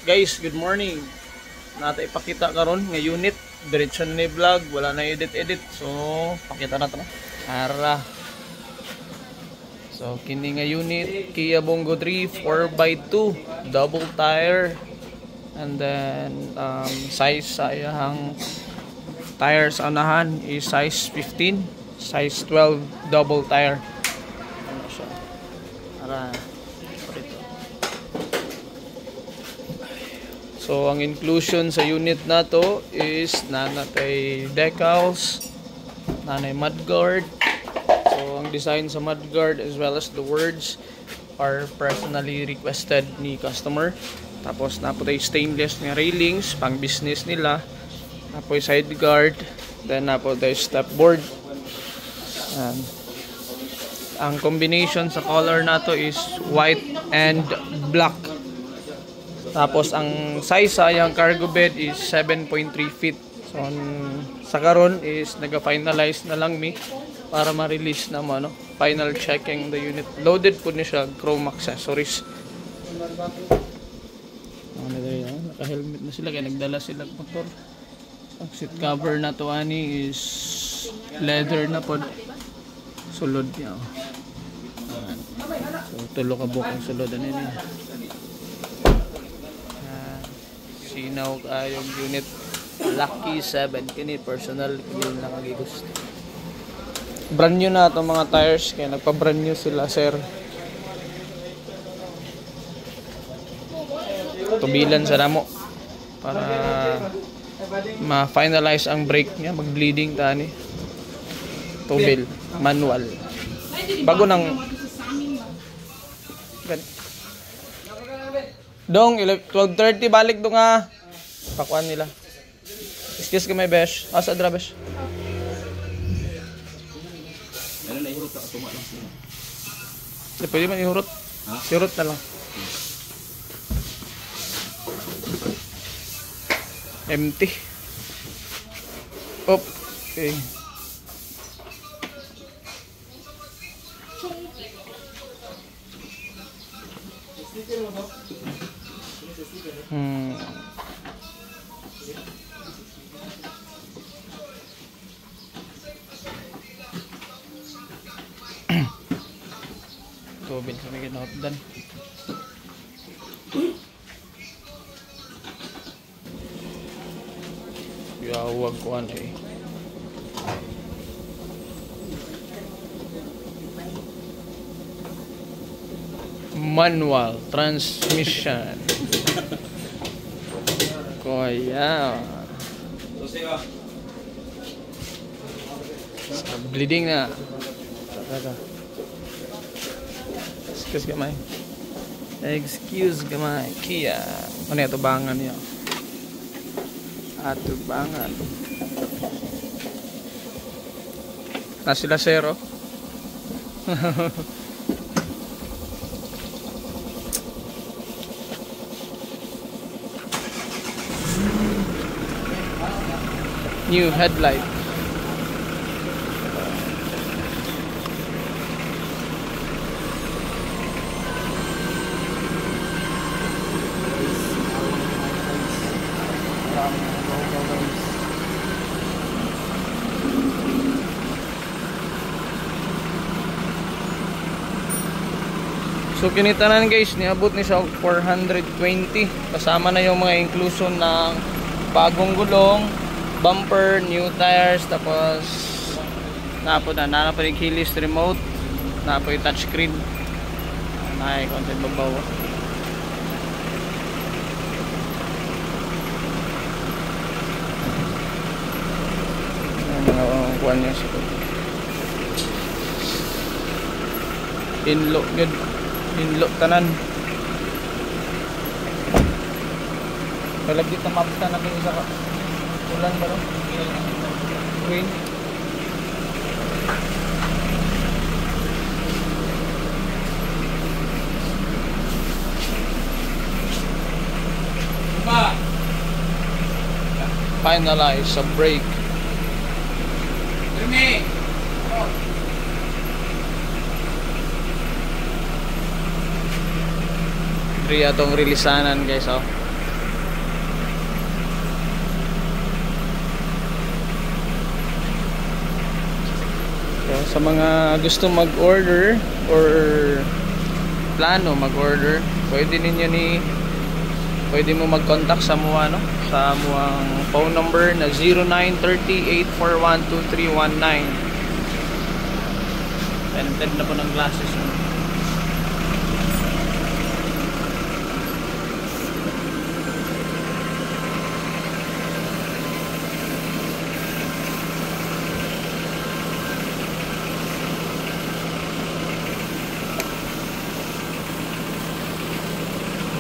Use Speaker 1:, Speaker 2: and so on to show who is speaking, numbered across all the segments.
Speaker 1: Guys, good morning. Nata ipakita karon nga unit, diretso na ni vlog, wala na edit. So, pakita na to. Ara. So, kini nga unit, Kia Bongo 3 4x2 double tire. And then size sa iyang tire sa unahan is size 15, size 12 double tire. Ano siya? Ara. So, ang inclusion sa unit na to is nanatay decals, nanay mudguard. So, ang design sa mudguard as well as the words are personally requested ni customer. Tapos, naputay stainless na railings, pang business nila. Tapos, side guard. Then, naputay step board. And, ang combination sa color na to is white and black. Tapos ang size sa yung cargo bed is 7.3 feet. So sa karon is naga-finalize na lang mi para ma-release na mo, no? Final checking the unit. Loaded po ni siya chrome accessories. Naka-helmet na sila kaya nagdala sila motor. Ang seat cover na to ani is leather na pod. Sulod niya. So tulo ka bukang sulod ani ni. Sinaw kayong unit Lucky 7 kini personal yun lang gusto. Brand new na itong mga tires kaya nagpa-brand new sila sir. Tubilan sa damo para ma-finalize ang brake niya, mag-bleeding tani. Tubil manual. Bago nang Dong, 12:30 balik do nga. Pakuan nila. Excuse ka may besh. Asa dra besh?
Speaker 2: Ano na ihurot ka tuma lang sila.
Speaker 1: Di pwede man ihurot. Ihurot na lang. Empty. Op. Okay. Tubil sa may kinahotdan. Yawag ko ano eh. Manual transmission. Kuya. Bleeding na. Excuse gamay. Excuse gamay. Kia. Ano ito bangan niya? Ato bangan. Na sila zero. New headlight. So kinitanan guys, niabot ni siya 420 kasama na yung mga inclusion ng bagong gulong, bumper, new tires, tapos napo yung keyless remote, napo yung touchscreen, na konti babaw. Mga kuwan niya sa inlo tanan. Kalagit na mapta na kayo isa ka ulan ba no? Green. Finalize sa brake. Diri atong rilisanan guys, oh. Sa mga gusto mag-order or plano mag-order, pwede mo mag-contact sa mua, no? Sa muang phone number na 0930-841-2319. Tented na po ng glasses, no?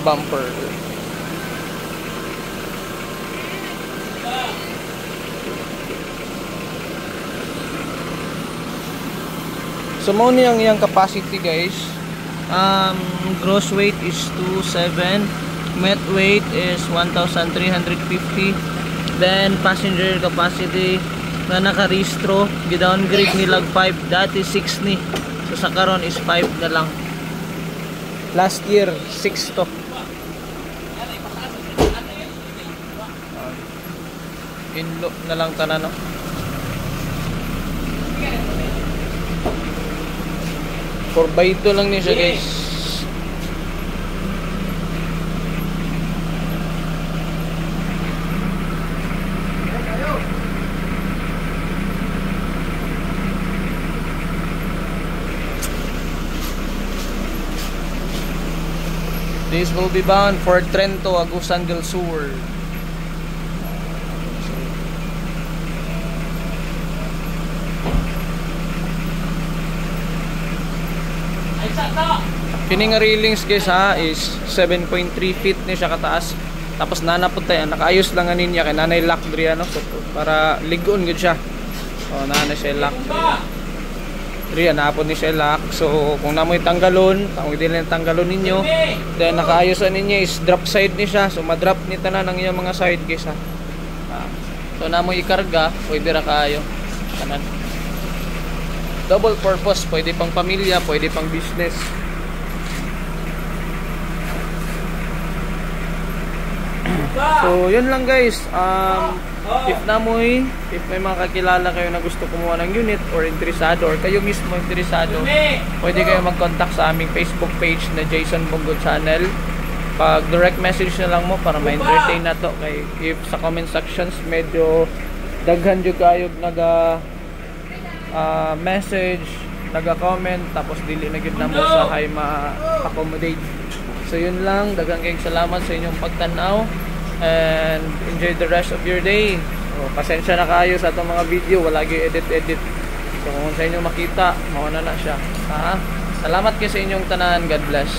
Speaker 1: Bumper. So mo niyang iyang capacity, guys. Gross weight is 27, net weight is 1,350. Then passenger capacity na nakarehistro gi-downgrade nilag 5, dati 6 ni. So sa karon is 5 na lang. Last year 6 to. Inlo na lang tanan, no? For by 2 lang niya siya, guys. This will be bound for Trento, Agusan del Sur. Kining railings, guys, ha, is 7.3 feet ni siya kataas. Tapos nanapot tayo, nakaayos lang anin niya kay nanay lock diri, ano, so, para ligon gud siya. So nanay siya lock diri, napon ni siya lock. So kung namoy tanggalon, kung dili na tanggalon ninyo, then nakaayos anin niya is drop side ni siya. So ma-drop ni tanan ang iyang mga side, guys, ha. So namoy ikarga, pwede ra kaayo tanan. Double purpose, pwede pang pamilya, pwede pang business. So yun lang, guys. If may mga kakilala kayo na gusto kumuha ng unit or interesado, or kayo mismo interesado, pwede kayo mag-contact sa aming Facebook page na Jason Bongo Channel. Pag direct message na lang mo para ma-entertain na to. Kay if sa comment sections medyo daghan jud kayo naga message, naga-comment, tapos dili na gid na mo sa hay ma-accommodate. So yun lang, daghang kayong salamat sa inyong pagtanaw and enjoy the rest of your day. So, pasensya na kayo sa itong mga video, wala gyud edit. So kung sa inyo makita, mauna na siya. Salamat kayo sa inyong tanan. God bless.